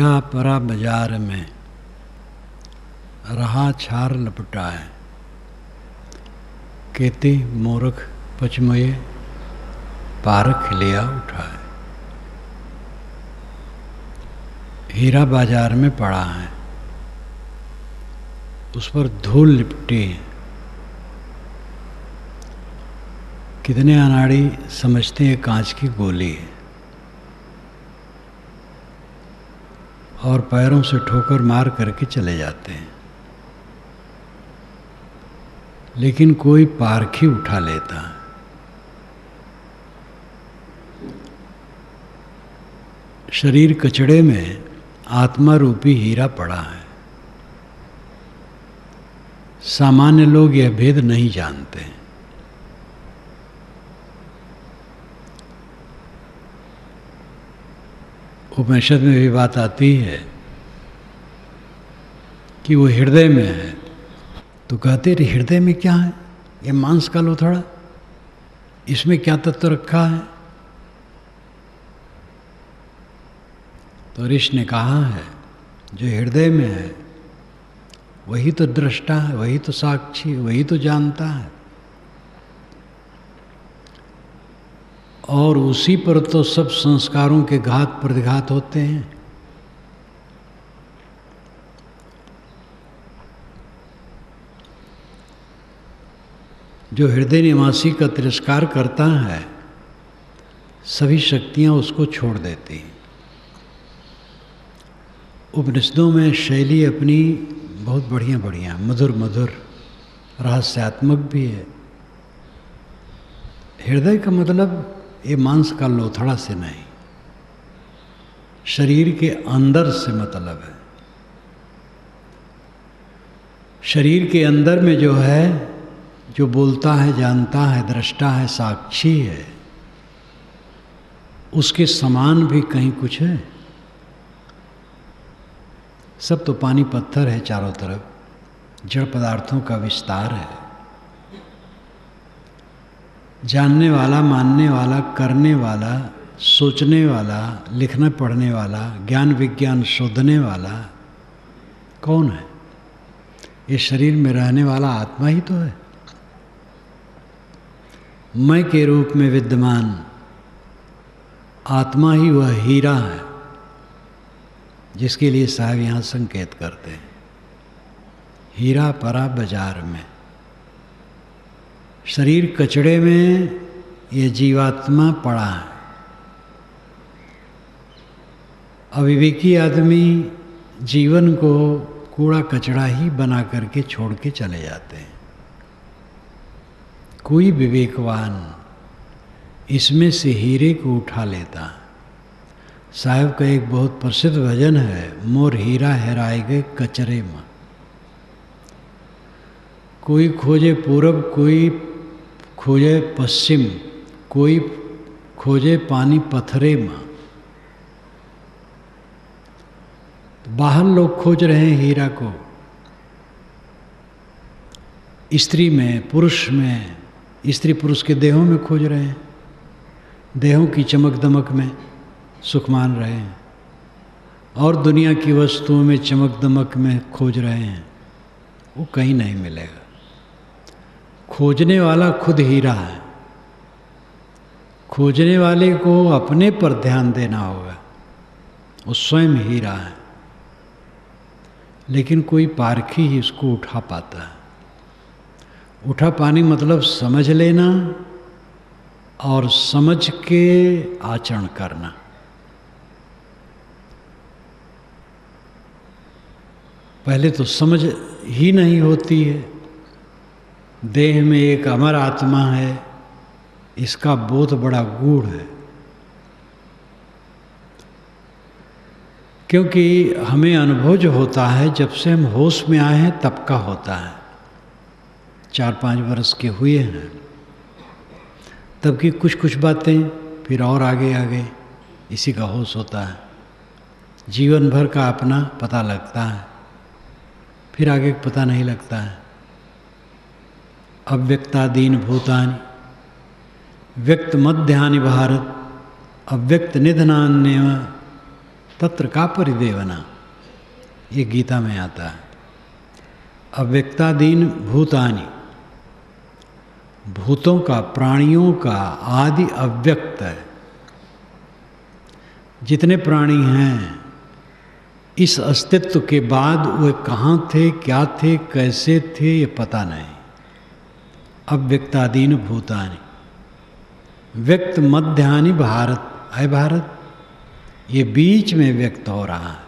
हीरा परा बाजार में रहा छार लपटाए, केती मूर्ख पचमुए पारख लिया उठाए। हीरा बाजार में पड़ा है, उस पर धूल लिपटी है। कितने अनाड़ी समझते हैं कांच की गोली है और पैरों से ठोकर मार करके चले जाते हैं, लेकिन कोई पारखी उठा लेता है। शरीर कचड़े में आत्मा रूपी हीरा पड़ा है। सामान्य लोग यह भेद नहीं जानते। उपनिषद में भी बात आती है कि वो हृदय में है, तो कहते हैं हृदय में क्या है? ये मांस का लोथड़ा, इसमें क्या तत्व रखा है? तो ऋषि ने कहा है जो हृदय में है वही तो दृष्टा है, वही तो साक्षी, वही तो जानता है, और उसी पर तो सब संस्कारों के घात प्रतिघात होते हैं। जो हृदय निवासी का तिरस्कार करता है, सभी शक्तियां उसको छोड़ देती हैं। उपनिषदों में शैली अपनी बहुत बढ़िया बढ़िया, मधुर मधुर, रहस्यात्मक भी है। हृदय का मतलब ये मांस का लोथड़ा से नहीं, शरीर के अंदर से मतलब है। शरीर के अंदर में जो है, जो बोलता है, जानता है, दृष्टा है, साक्षी है, उसके समान भी कहीं कुछ है? सब तो पानी पत्थर है चारों तरफ, जड़ पदार्थों का विस्तार है। जानने वाला, मानने वाला, करने वाला, सोचने वाला, लिखने पढ़ने वाला, ज्ञान विज्ञान शोधने वाला कौन है? ये शरीर में रहने वाला आत्मा ही तो है। मैं के रूप में विद्यमान आत्मा ही वह हीरा है जिसके लिए साहब यहाँ संकेत करते हैं, हीरा परा बाजार में। शरीर कचड़े में ये जीवात्मा पड़ा है। अविवेकी आदमी जीवन को कूड़ा कचड़ा ही बना करके छोड़ के चले जाते हैं। कोई विवेकवान इसमें से हीरे को उठा लेता। साहब का एक बहुत प्रसिद्ध भजन है, मोर हीरा हेराए गए कचरे में। कोई खोजे पूरब, कोई खोजे पश्चिम, कोई खोजे पानी पत्थरे में। बाहर लोग खोज रहे हैं हीरा को, स्त्री में, पुरुष में, स्त्री पुरुष के देहों में खोज रहे हैं, देहों की चमक दमक में सुख मान रहे हैं, और दुनिया की वस्तुओं में चमक दमक में खोज रहे हैं। वो कहीं नहीं मिलेगा। खोजने वाला खुद हीरा है। खोजने वाले को अपने पर ध्यान देना होगा, वो स्वयं हीरा है। लेकिन कोई पारखी ही इसको उठा पाता है। उठा पानी मतलब समझ लेना और समझ के आचरण करना। पहले तो समझ ही नहीं होती है। देह में एक अमर आत्मा है, इसका बोध बड़ा गूढ़ है, क्योंकि हमें अनुभव जो होता है जब से हम होश में आए हैं तब का होता है। 4-5 वर्ष के हुए हैं तब की कुछ बातें, फिर और आगे आगे इसी का होश होता है। जीवन भर का अपना पता लगता है, फिर आगे पता नहीं लगता है। अव्यक्तादीन भूतानि व्यक्त मध्यानि भारत अव्यक्त निधनान्यव तत्र का परिदेवना, ये गीता में आता है। अव्यक्तादीन भूतानि, भूतों का, प्राणियों का आदि अव्यक्त है। जितने प्राणी हैं इस अस्तित्व के बाद वे कहाँ थे, क्या थे, कैसे थे, ये पता नहीं। अव्यक्तादीन भूतानि, व्यक्त मध्यानि भारत, है भारत, ये बीच में व्यक्त हो रहा है।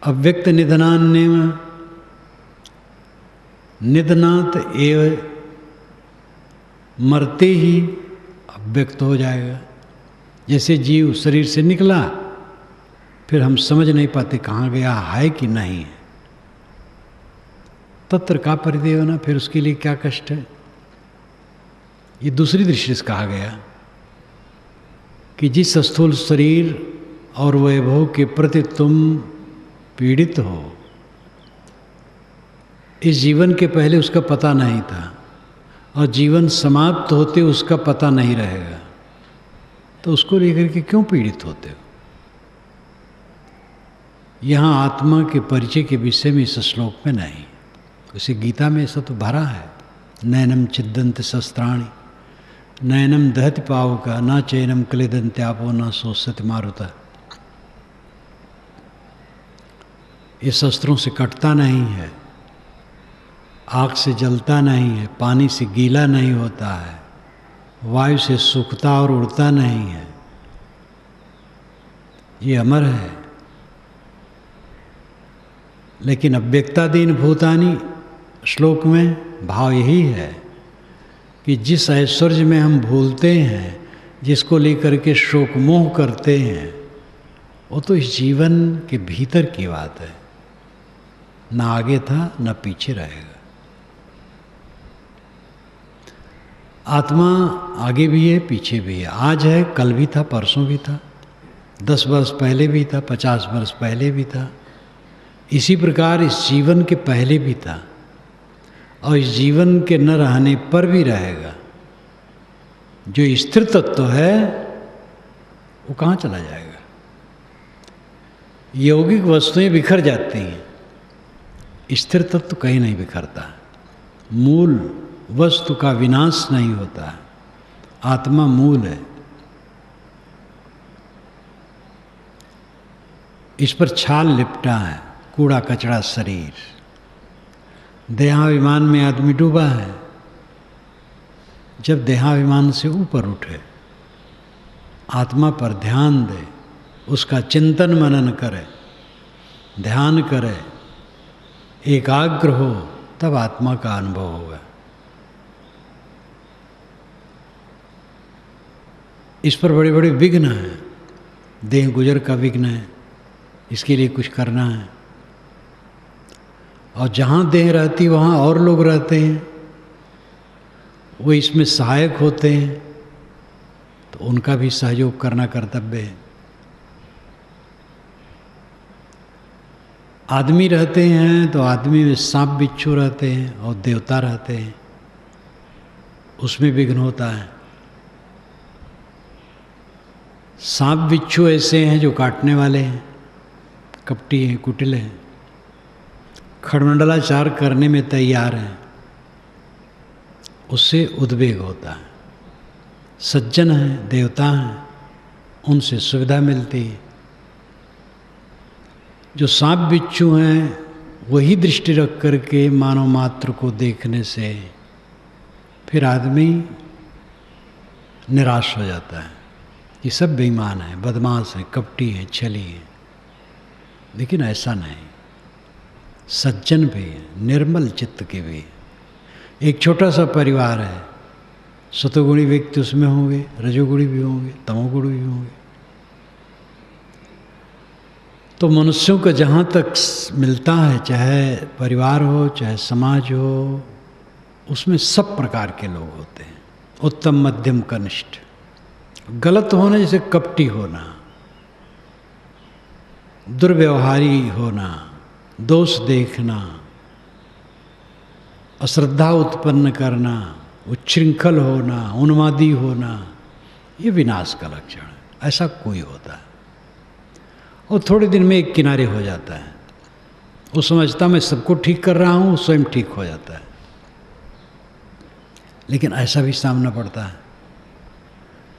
अव्यक्त निधनान्य, निधनात एव, मरते ही अव्यक्त हो जाएगा। जैसे जीव शरीर से निकला, फिर हम समझ नहीं पाते कहाँ गया, है कि नहीं है। तत्र का परिदेवना, फिर उसके लिए क्या कष्ट है। ये दूसरी दृष्टि से कहा गया कि जिस स्थूल शरीर और वैभव के प्रति तुम पीड़ित हो, इस जीवन के पहले उसका पता नहीं था, और जीवन समाप्त होते उसका पता नहीं रहेगा, तो उसको लेकर के क्यों पीड़ित होते हो। यहाँ आत्मा के परिचय के विषय में इस श्लोक में नहीं, उसी गीता में ऐसा तो भरा है। नैनम छिद्दन्त शस्त्राणि, नैनम दहति पावका, न चैनम क्लेदन्त्यापो न शोषति मारुता। ये शस्त्रों से कटता नहीं है, आग से जलता नहीं है, पानी से गीला नहीं होता है, वायु से सूखता और उड़ता नहीं है, ये अमर है। लेकिन अव्यक्तादीन भूतानि श्लोक में भाव यही है कि जिस ऐश्वर्य में हम भूलते हैं, जिसको लेकर के शोक मोह करते हैं, वो तो इस जीवन के भीतर की बात है, ना आगे था ना पीछे रहेगा। आत्मा आगे भी है, पीछे भी है, आज है, कल भी था, परसों भी था, 10 वर्ष पहले भी था, 50 वर्ष पहले भी था। इसी प्रकार इस जीवन के पहले भी था, और इस जीवन के न रहने पर भी रहेगा। जो स्थिर तत्व है वो कहाँ चला जाएगा। यौगिक वस्तुएं बिखर जाती हैं, स्थिर तत्व कहीं नहीं बिखरता। मूल वस्तु का विनाश नहीं होता, आत्मा मूल है। इस पर छाल लिपटा है, कूड़ा कचड़ा शरीर। देहाभिमान में आदमी डूबा है। जब देहाभिमान से ऊपर उठे, आत्मा पर ध्यान दे, उसका चिंतन मनन करे, ध्यान करे, एकाग्र हो, तब आत्मा का अनुभव होगा। इस पर बड़े बड़े विघ्न हैं। देह गुजर का विघ्न है, इसके लिए कुछ करना है। और जहाँ देह रहती वहाँ और लोग रहते हैं, वो इसमें सहायक होते हैं, तो उनका भी सहयोग करना कर्तव्य है। आदमी रहते हैं तो आदमी में सांप बिच्छू रहते हैं, और देवता रहते हैं, उसमें विघ्न होता है। सांप बिच्छू ऐसे हैं जो काटने वाले हैं, कपटी हैं, कुटिल हैं, खड़मंडलाचार करने में तैयार हैं, उससे उद्वेग होता है। सज्जन हैं, देवता हैं, उनसे सुविधा मिलती है। जो सांप बिच्छू हैं वही दृष्टि रख करके मानव मात्र को देखने से फिर आदमी निराश हो जाता है। ये सब बेईमान है, बदमाश है, कपटी है, छली है। लेकिन ऐसा नहीं, सज्जन भी है, निर्मल चित्त के भी। एक छोटा सा परिवार है, सतोगुणी व्यक्ति उसमें होंगे, रजोगुणी भी होंगे, तमोगुणी भी होंगे। तो मनुष्यों का जहाँ तक मिलता है, चाहे परिवार हो, चाहे समाज हो, उसमें सब प्रकार के लोग होते हैं, उत्तम मध्यम कनिष्ठ। गलत होना जैसे कपटी होना, दुर्व्यवहारी होना, दोष देखना, अश्रद्धा उत्पन्न करना, उच्छृंखल होना, उन्मादी होना, ये विनाश का लक्षण है। ऐसा कोई होता है। और थोड़े दिन में एक किनारे हो जाता है। वो समझता मैं सबको ठीक कर रहा हूँ, स्वयं ठीक हो जाता है। लेकिन ऐसा भी सामना पड़ता है।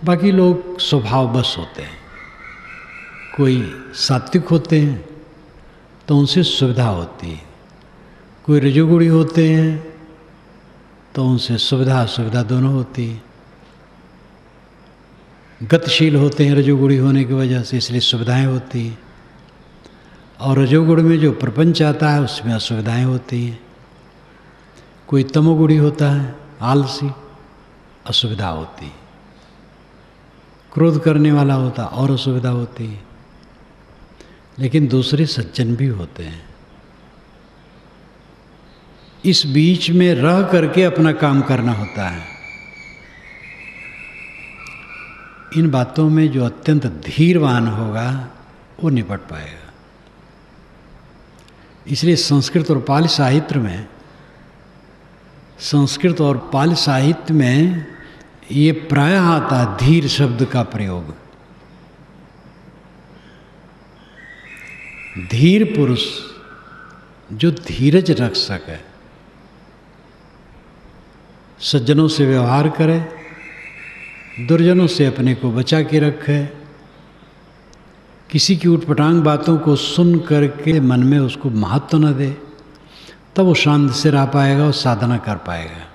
बाकी लोग स्वभाववश होते हैं, कोई सात्विक होते हैं तो उनसे सुविधा होती है, कोई रजोगुणी होते हैं तो उनसे सुविधा असुविधा दोनों होती है। गतिशील होते हैं रजोगुणी होने की वजह से, इसलिए सुविधाएं होती हैं, और रजोगुण में जो प्रपंच आता है उसमें असुविधाएं होती हैं। कोई तमोगुणी होता है, आलसी, असुविधा होती है। क्रोध करने वाला होता और असुविधा होती है। लेकिन दूसरे सज्जन भी होते हैं। इस बीच में रह करके अपना काम करना होता है। इन बातों में जो अत्यंत धीरवान होगा वो निपट पाएगा। इसलिए संस्कृत और पाली साहित्य में ये प्रायः आता है धीर शब्द का प्रयोग। धीर पुरुष जो धीरज रख सके, सज्जनों से व्यवहार करे, दुर्जनों से अपने को बचा के रखे, किसी की उटपटांग बातों को सुन करके मन में उसको महत्व न दे, तब वो शांत से रह पाएगा और साधना कर पाएगा।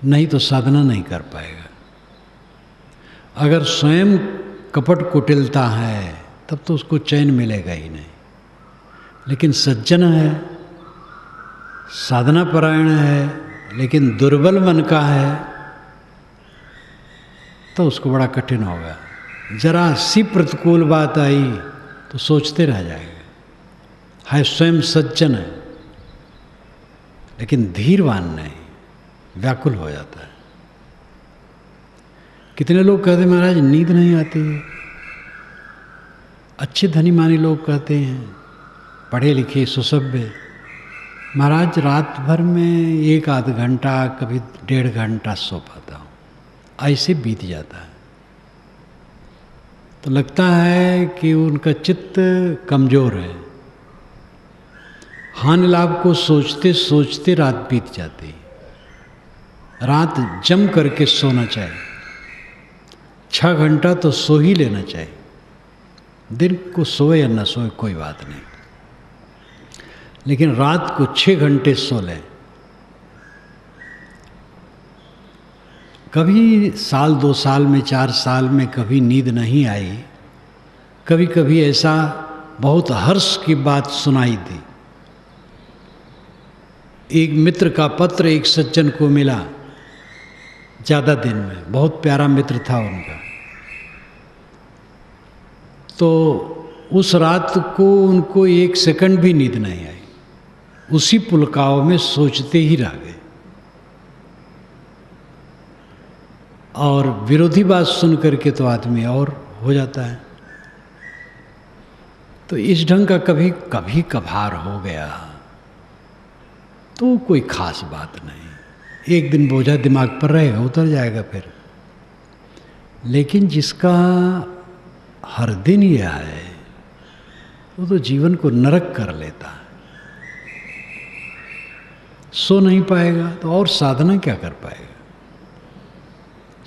नहीं तो साधना नहीं कर पाएगा। अगर स्वयं कपट कुटिलता है तब तो उसको चैन मिलेगा ही नहीं। लेकिन सज्जन है, साधना परायण है, लेकिन दुर्बल मन का है तो उसको बड़ा कठिन होगा। जरा सी प्रतिकूल बात आई तो सोचते रह जाएगा। है स्वयं सज्जन है लेकिन धीरवान नहीं, व्याकुल हो जाता है। कितने लोग कहते हैं महाराज नींद नहीं आती है। अच्छे धनी मानी लोग कहते हैं, पढ़े लिखे सुसभ्य, महाराज रात भर में 1-8 घंटा, कभी 1.5 घंटा सो पाता हूँ। ऐसे बीत जाता है तो लगता है कि उनका चित्त कमजोर है। हानि लाभ को सोचते सोचते रात बीत जाती। रात जम करके सोना चाहिए। 6 घंटा तो सो ही लेना चाहिए। दिन को सोए या न सोए कोई बात नहीं, लेकिन रात को 6 घंटे सो लें। कभी साल 2 साल में 4 साल में कभी नींद नहीं आई। कभी कभी ऐसा बहुत हर्ष की बात सुनाई दी। एक मित्र का पत्र एक सज्जन को मिला ज़्यादा दिन में, बहुत प्यारा मित्र था उनका। तो उस रात को उनको 1 सेकंड भी नींद नहीं आई। उसी पुलकाव में सोचते ही रह गए। और विरोधी बात सुन करके तो आदमी और हो जाता है। तो इस ढंग का कभी कभी कभार हो गया तो कोई खास बात नहीं। एक दिन बोझा दिमाग पर रहेगा, उतर जाएगा फिर। लेकिन जिसका हर दिन ही आए वो तो जीवन को नरक कर लेता है। सो नहीं पाएगा तो और साधना क्या कर पाएगा।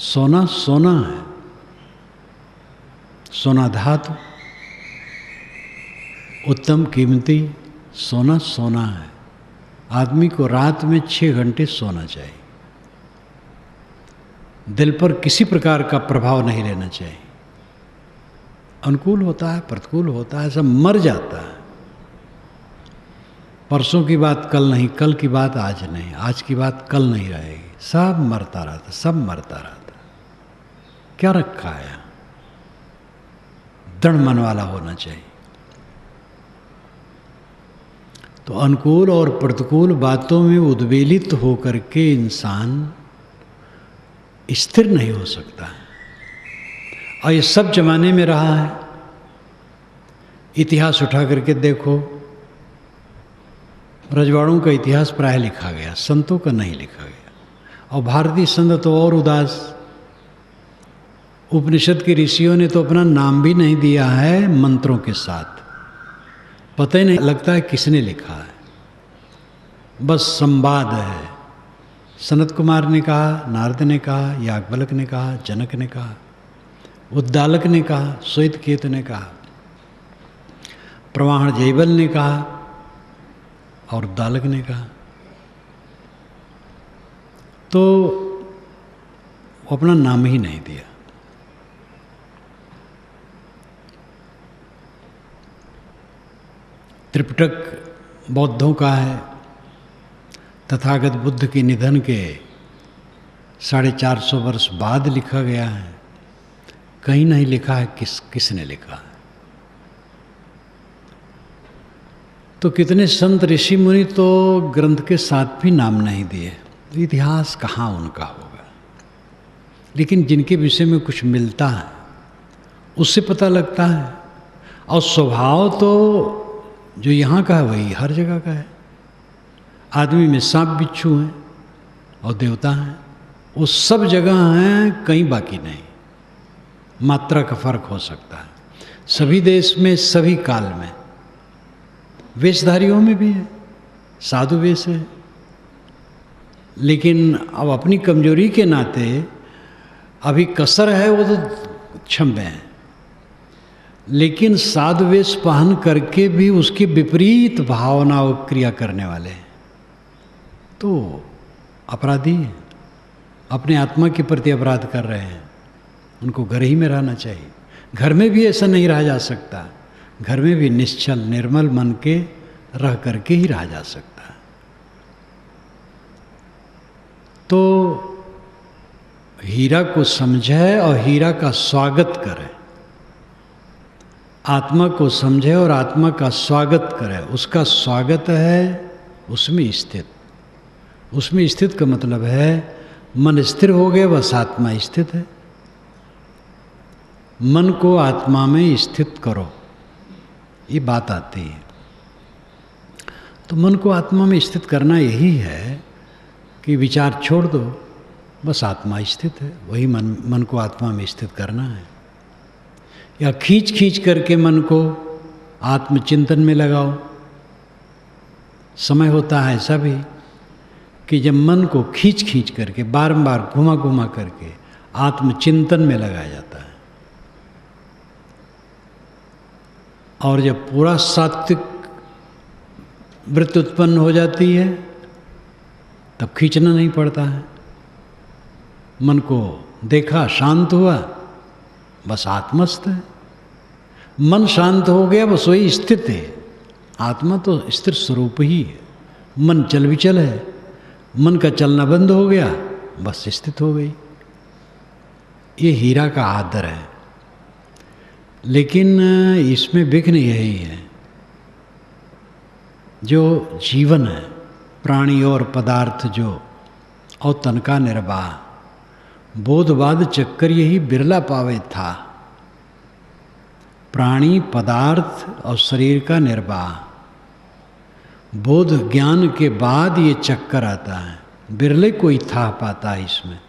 सोना सोना है, सोना धातु उत्तम कीमती सोना सोना है। आदमी को रात में 6 घंटे सोना चाहिए। दिल पर किसी प्रकार का प्रभाव नहीं लेना चाहिए। अनुकूल होता है, प्रतिकूल होता है, सब मर जाता है। परसों की बात कल नहीं, कल की बात आज नहीं, आज की बात कल नहीं रहेगी। सब मरता रहता, सब मरता रहता। क्या रखा है? दृढ़ मन वाला होना चाहिए। तो अनुकूल और प्रतिकूल बातों में उद्वेलित होकर के इंसान स्थिर नहीं हो सकता। और ये सब जमाने में रहा है। इतिहास उठा करके देखो, रजवाड़ों का इतिहास प्राय लिखा गया, संतों का नहीं लिखा गया। और भारतीय संत तो और उदास, उपनिषद के ऋषियों ने तो अपना नाम भी नहीं दिया है मंत्रों के साथ, पता ही नहीं लगता है किसने लिखा है, बस संवाद है। सनत कुमार ने कहा, नारद ने कहा, याज्ञवल्क्य ने कहा, जनक ने कहा, उद्दालक ने कहा, श्वेतकेतु ने कहा, प्रवाहण जैवल ने कहा और उद्दालक ने कहा। तो अपना नाम ही नहीं दिया। त्रिपिटक बौद्धों का है। तथागत बुद्ध के निधन के 450 वर्ष बाद लिखा गया है। कहीं नहीं लिखा है किसने लिखा है। तो कितने संत ऋषि मुनि तो ग्रंथ के साथ भी नाम नहीं दिए। इतिहास कहाँ उनका होगा। लेकिन जिनके विषय में कुछ मिलता है उससे पता लगता है। और स्वभाव तो जो यहाँ का है वही हर जगह का है। आदमी में सांप बिच्छू हैं और देवता हैं, वो सब जगह हैं, कहीं बाकी नहीं। मात्रा का फर्क हो सकता है सभी देश में, सभी काल में। वेशधारियों में भी है, साधु वेश है। लेकिन अब अपनी कमजोरी के नाते अभी कसर है, वो तो क्षम्य है। लेकिन साधु वेश पहन करके भी उसकी विपरीत भावना और क्रिया करने वाले हैं तो अपराधी हैं, अपने आत्मा के प्रति अपराध कर रहे हैं। उनको घर ही में रहना चाहिए। घर में भी ऐसा नहीं रहा जा सकता। घर में भी निश्चल निर्मल मन के रह करके ही रहा जा सकता है। तो हीरा को समझे और हीरा का स्वागत करे। आत्मा को समझे और आत्मा का स्वागत करे। उसका स्वागत है उसमें स्थित। उसमें स्थित का मतलब है मन स्थिर हो गया, बस आत्मा स्थित है। मन को आत्मा में स्थित करो, ये बात आती है। तो मन को आत्मा में स्थित करना यही है कि विचार छोड़ दो, बस आत्मा स्थित है। वही मन को आत्मा में स्थित करना है। या खींच खींच करके मन को आत्मचिंतन में लगाओ। समय होता है ऐसा भी कि जब मन को खींच खींच करके बारंबार घुमा घुमा करके आत्मचिंतन में लगाया जाता है। और जब पूरा सात्विक वृत्ति उत्पन्न हो जाती है तब खींचना नहीं पड़ता है। मन को देखा, शांत हुआ, बस आत्मस्थ है। मन शांत हो गया, बस वही स्थित है। आत्मा तो स्थिर स्वरूप ही है। मन चल विचल है, मन का चलना बंद हो गया, बस स्थित हो गई। ये हीरा का आदर है। लेकिन इसमें विघ्न यही है, जो जीवन है, प्राणी और पदार्थ जो और तन का निर्वाह, बोधवाद चक्कर यही बिरला पावे था। प्राणी, पदार्थ और शरीर का निर्वाह, बोध ज्ञान के बाद ये चक्कर आता है। बिरले कोई था पाता है इसमें।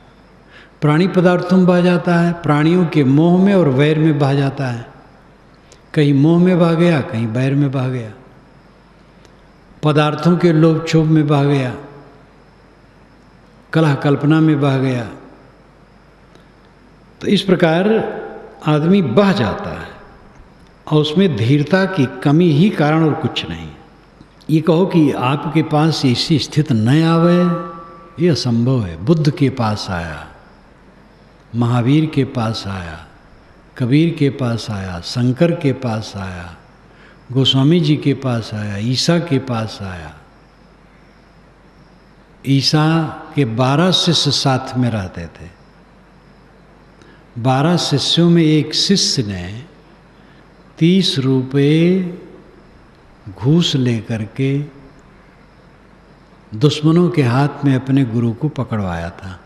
प्राणी पदार्थों में बह जाता है, प्राणियों के मोह में और वैर में बह जाता है। कहीं मोह में बह गया, कहीं वैर में बह गया। पदार्थों के लोभ क्षोभ में बह गया, कलह कल्पना में बह गया। तो इस प्रकार आदमी बह जाता है और उसमें धीरता की कमी ही कारण और कुछ नहीं। ये कहो कि आपके पास ऐसी स्थिति न आवे, ये असंभव है। बुद्ध के पास आया, महावीर के पास आया, कबीर के पास आया, शंकर के पास आया, गोस्वामी जी के पास आया, ईसा के पास आया। ईसा के 12 शिष्य साथ में रहते थे। 12 शिष्यों में एक शिष्य ने 30 रुपये घूस लेकर के दुश्मनों के हाथ में अपने गुरु को पकड़वाया था।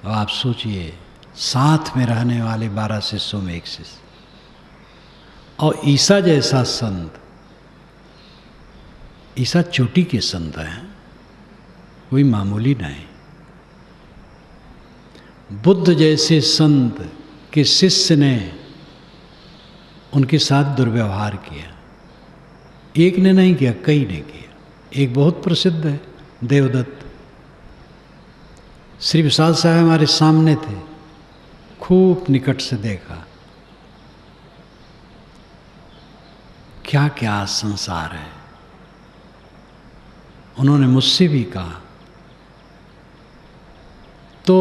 और आप सोचिए, साथ में रहने वाले 12 शिष्यों में एक शिष्य। और ईसा जैसा संत, ईसा चोटी के संत हैं, कोई मामूली नहीं। बुद्ध जैसे संत के शिष्य ने उनके साथ दुर्व्यवहार किया। एक ने नहीं किया, कई ने किया। एक बहुत प्रसिद्ध है, देवदत्त। श्री विशाल साहब हमारे सामने थे, खूब निकट से देखा क्या क्या संसार है। उन्होंने मुझसे भी कहा। तो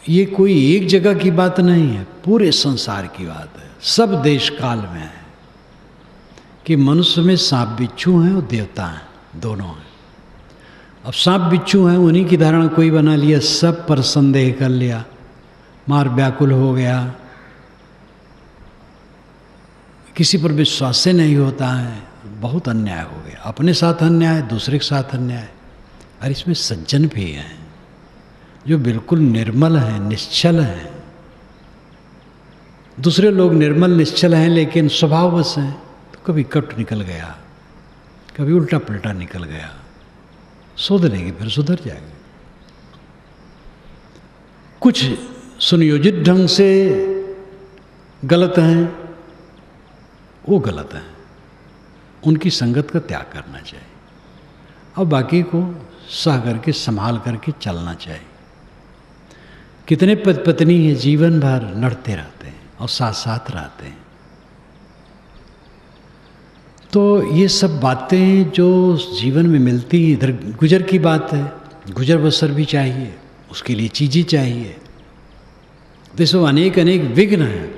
ये कोई एक जगह की बात नहीं है, पूरे संसार की बात है, सब देश काल में है कि मनुष्य में सांप बिच्छू हैं और देवता हैं, दोनों हैं। अब सांप बिच्छू हैं, उन्हीं की धारणा कोई बना लिया, सब पर संदेह कर लिया, मार व्याकुल हो गया, किसी पर विश्वास से नहीं होता है, बहुत अन्याय हो गया। अपने साथ अन्याय, दूसरे के साथ अन्याय। और इसमें सज्जन भी हैं जो बिल्कुल निर्मल हैं, निश्चल हैं। दूसरे लोग निर्मल निश्चल हैं लेकिन स्वभाववश हैं, तो कभी कट निकल गया, कभी उल्टा पलटा निकल गया, शोध लेंगे फिर सुधर जाएगा। कुछ सुनियोजित ढंग से गलत हैं, वो गलत हैं, उनकी संगत का त्याग करना चाहिए और बाकी को सह करके संभाल करके चलना चाहिए। कितने पति पत्नी हैं जीवन भर लड़ते रहते हैं और साथ साथ रहते हैं। तो ये सब बातें जो जीवन में मिलती हैं, इधर गुजर की बात है, गुजर बसर भी चाहिए, उसके लिए चीज़ें चाहिए। देखो अनेक अनेक विघ्न हैं,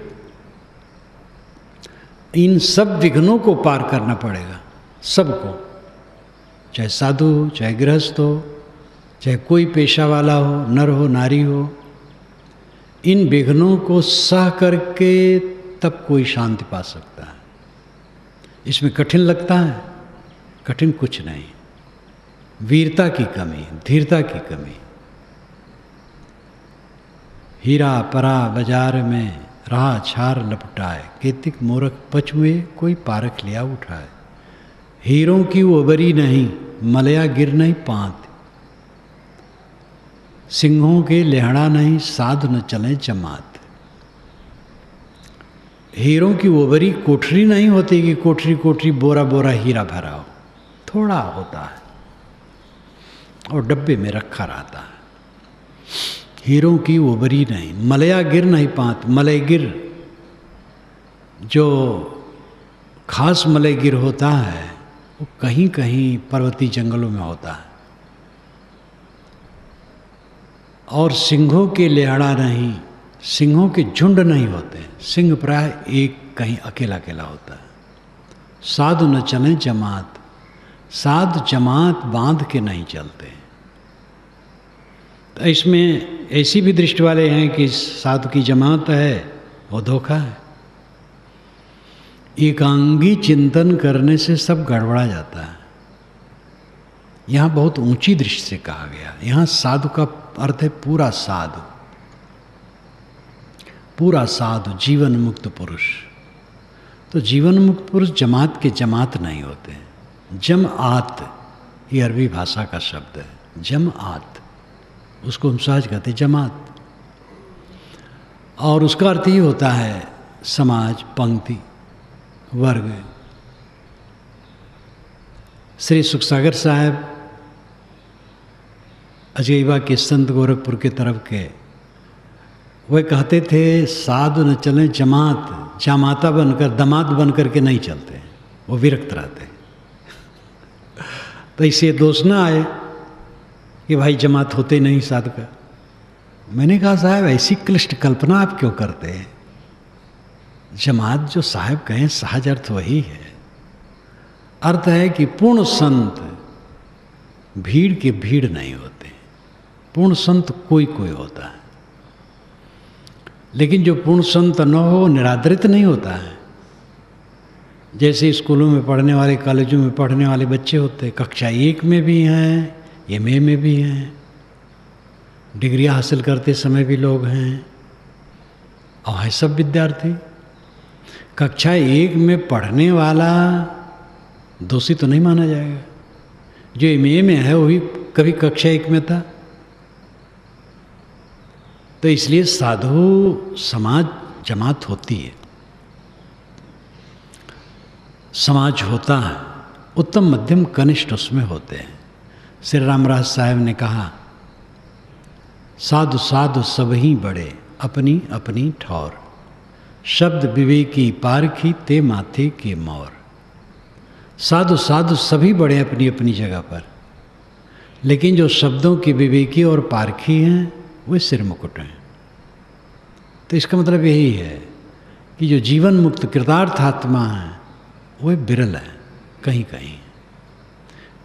इन सब विघ्नों को पार करना पड़ेगा सबको, चाहे साधु हो, चाहे गृहस्थ हो, चाहे कोई पेशा वाला हो, नर हो नारी हो। इन विघ्नों को सह करके तब कोई शांति पा सकता है। इसमें कठिन लगता है, कठिन कुछ नहीं, वीरता की कमी, धीरता की कमी। हीरा परा बाजार में रहा छार लपटाए, केतिक मूर्ख पचुए कोई पारख लिया उठाए। हीरों की ओबरी नहीं, मलया गिर नहीं पांत। सिंहों के लेहड़ा नहीं, साधु न चले जमात। हीरों की ओबरी कोठरी नहीं होती कि कोठरी कोठरी बोरा बोरा हीरा भरा हो, थोड़ा होता है और डब्बे में रखा रहता है। हीरों की ओबरी नहीं, मलया गिर नहीं पात। मलय गिर जो खास मलय गिर होता है वो कहीं कहीं पर्वतीय जंगलों में होता है। और सिंहों के लेहड़ा नहीं, सिंहों के झुंड नहीं होते, सिंह प्राय एक कहीं अकेला अकेला होता है। साधु न चले जमात, साधु जमात बांध के नहीं चलते। तो इसमें ऐसी भी दृष्टि वाले हैं कि साधु की जमात है वो धोखा है। एकांगी चिंतन करने से सब गड़बड़ा जाता है। यहाँ बहुत ऊंची दृष्टि से कहा गया। यहाँ साधु का अर्थ है पूरा साधु, पूरा साधु, जीवन मुक्त पुरुष। तो जीवन मुक्त पुरुष जमात के जमात नहीं होते। जम आत, ये अरबी भाषा का शब्द है, जम आत, उसको हम सहज कहते जमात। और उसका अर्थ ही होता है समाज, पंक्ति, वर्ग। श्री सुखसागर साहब अजयबा के संत गोरखपुर के तरफ के, वह कहते थे साधु न चले जमात, जामाता बनकर दमाद बनकर के नहीं चलते, वो विरक्त रहते। तो इससे दोष ना आए कि भाई जमात होते नहीं साधु का। मैंने कहा साहब ऐसी क्लिष्ट कल्पना आप क्यों करते हैं? जमात जो साहब कहें सहज अर्थ वही है। अर्थ है कि पूर्ण संत भीड़ के भीड़ नहीं होते, पूर्ण संत कोई कोई होता है। लेकिन जो पूर्ण संत न हो निरादरित नहीं होता है। जैसे स्कूलों में पढ़ने वाले, कॉलेजों में पढ़ने वाले बच्चे होते हैं, कक्षा 1 में भी हैं, MA में भी हैं, डिग्रियां हासिल करते समय भी लोग हैं, और है सब विद्यार्थी। कक्षा 1 में पढ़ने वाला दोषी तो नहीं माना जाएगा। जो MA में है वो भी कभी कक्षा 1 में था। तो इसलिए साधु समाज जमात होती है, समाज होता है, उत्तम मध्यम कनिष्ठ उसमें होते हैं। श्री रामराज साहब ने कहा, साधु साधु सब ही बड़े, अपनी अपनी ठौर, शब्द विवेकी पारखी ते माथे के मोर। साधु साधु सभी बड़े अपनी अपनी जगह पर, लेकिन जो शब्दों की विवेकी और पारखी हैं वे सिर मुकुट हैं। तो इसका मतलब यही है कि जो जीवन मुक्त कृतार्थ आत्मा है वो विरल है, कहीं कहीं।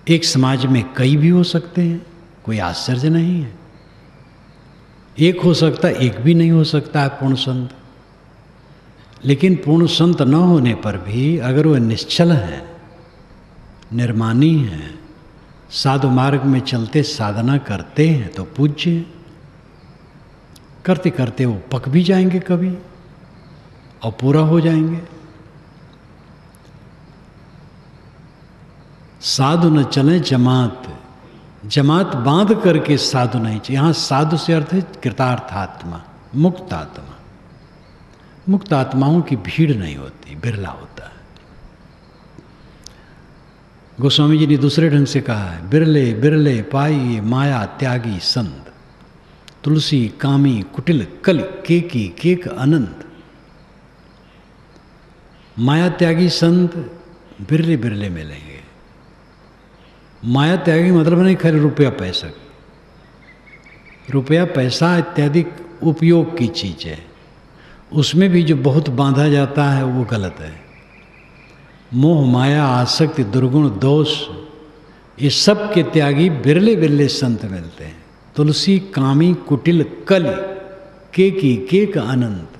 एक समाज में कई भी हो सकते हैं, कोई आश्चर्य नहीं है। एक हो सकता, एक भी नहीं हो सकता है पूर्ण संत। लेकिन पूर्ण संत न होने पर भी अगर वह निश्चल है, निर्मानी है, साधु मार्ग में चलते साधना करते हैं तो पूज्य। करते करते वो पक भी जाएंगे कभी और पूरा हो जाएंगे। साधु न चले जमात, जमात बांध करके साधु नहीं चाहिए। यहाँ साधु से अर्थ है कृतार्थ आत्मा, मुक्त आत्मा। मुक्त आत्माओं की भीड़ नहीं होती, बिरला होता है। गोस्वामी जी ने दूसरे ढंग से कहा है, बिरले बिरले पाइए माया त्यागी संत, तुलसी कामी कुटिल कलि केकी केक अनंत। माया त्यागी संत बिरले बिरले मिलेंगे। माया त्यागी मतलब नहीं खैर रुपया पैसा, रुपया पैसा इत्यादि उपयोग की चीज है, उसमें भी जो बहुत बांधा जाता है वो गलत है। मोह माया आसक्ति दुर्गुण दोष, ये सब के त्यागी बिरले बिरले संत मिलते हैं। तुलसी कामी कुटिल कलि केकी केक अनंत।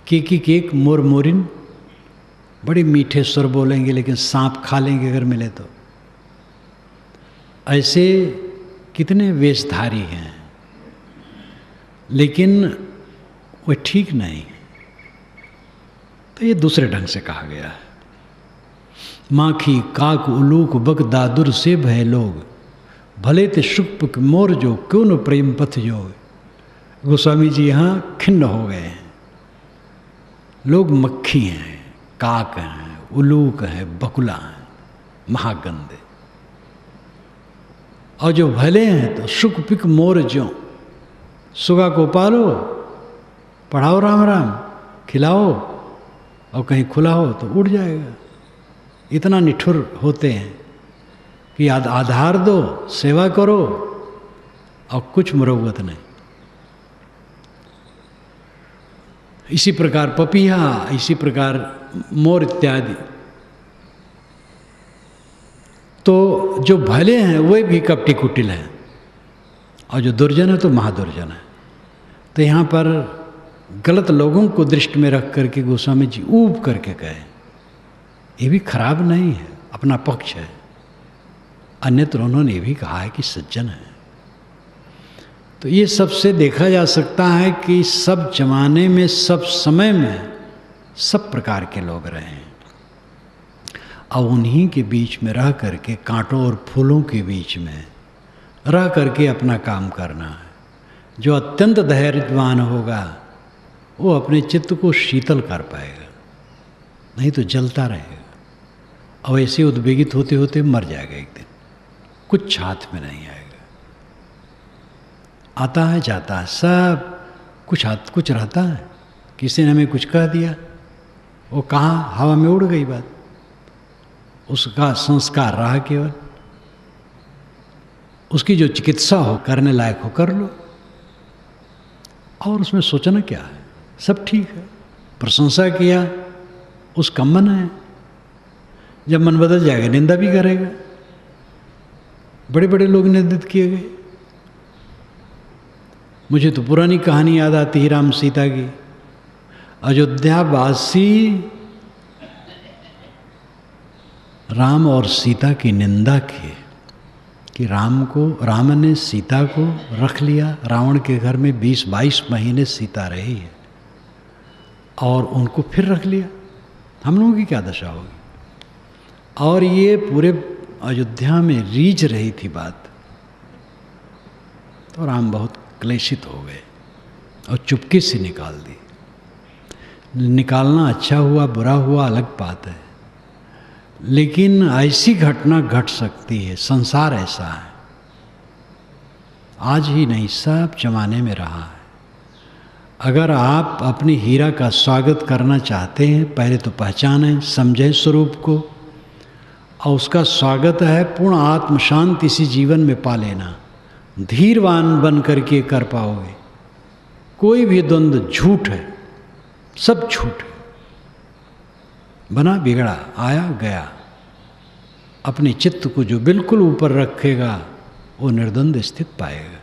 केकी केक मोर मोरिन, बड़े मीठे स्वर बोलेंगे लेकिन सांप खा लेंगे अगर मिले तो। ऐसे कितने वेशधारी हैं, लेकिन वे ठीक नहीं। तो ये दूसरे ढंग से कहा गया है। माखी काक उलूक बक दादुर से भय लोग, भले ते शुक मोर जो क्यों न प्रेम पथ योग। गोस्वामी जी यहाँ खिन्न हो गए हैं। लोग मक्खी हैं, काक हैं, उलूक हैं, बकुला हैं, महागंधे। और जो भले हैं तो शुक पिक मोर जो, सुगा को पालो, पढ़ाओ राम राम, खिलाओ, और कहीं खुला हो तो उड़ जाएगा। इतना निठुर होते हैं कि आधार दो, सेवा करो, और कुछ मुरव्वत नहीं। इसी प्रकार पपीहा, इसी प्रकार मोर इत्यादि। तो जो भले हैं वे भी कपटी कुटिल हैं, और जो दुर्जन है तो महादुर्जन है। तो यहाँ पर गलत लोगों को दृष्टि में रख करके गोस्वामी जी ऊब करके कहे, ये भी खराब नहीं है, अपना पक्ष है। अन्यत्र उन्होंने ये भी कहा है कि सज्जन है। तो ये सबसे देखा जा सकता है कि सब जमाने में, सब समय में, सब प्रकार के लोग रहे हैं। और उन्हीं के बीच में रह करके, कांटों और फूलों के बीच में रह करके अपना काम करना है। जो अत्यंत धैर्यवान होगा वो अपने चित्त को शीतल कर पाएगा, नहीं तो जलता रहेगा और ऐसे उद्वेगित होते होते मर जाएगा एक दिन। कुछ हाथ में नहीं आएगा, आता है जाता है, सब कुछ हाथ कुछ रहता है। किसी ने हमें कुछ कह दिया, वो कहाँ हवा में उड़ गई बात, उसका संस्कार रहा केवल। उसकी जो चिकित्सा हो, करने लायक हो कर लो, और उसमें सोचना क्या है, सब ठीक है। प्रशंसा किया, उसका मन है, जब मन बदल जाएगा निंदा भी करेगा। बड़े बड़े लोग निंदित किए गए। मुझे तो पुरानी कहानी याद आती है राम सीता की। अयोध्यावासी राम और सीता की निंदा की कि राम ने सीता को रख लिया, रावण के घर में 20-22 महीने सीता रही है और उनको फिर रख लिया, हम लोगों की क्या दशा होगी। और ये पूरे अयोध्या में रीझ रही थी बात, तो राम बहुत क्लेशित हो गए। और चुपके से निकाल दी। निकालना अच्छा हुआ बुरा हुआ अलग बात है, लेकिन ऐसी घटना घट सकती है, संसार ऐसा है, आज ही नहीं सब जमाने में रहा है। अगर आप अपनी हीरा का स्वागत करना चाहते हैं, पहले तो पहचानें, समझें स्वरूप को, और उसका स्वागत है पूर्ण आत्म शांति इसी जीवन में पा लेना। धीरवान बन करके कर पाओगे। कोई भी द्वंद्व झूठ है, सब झूठ है, बना बिगड़ा आया गया। अपने चित्त को जो बिल्कुल ऊपर रखेगा वो निर्द्वंद स्थित पाएगा।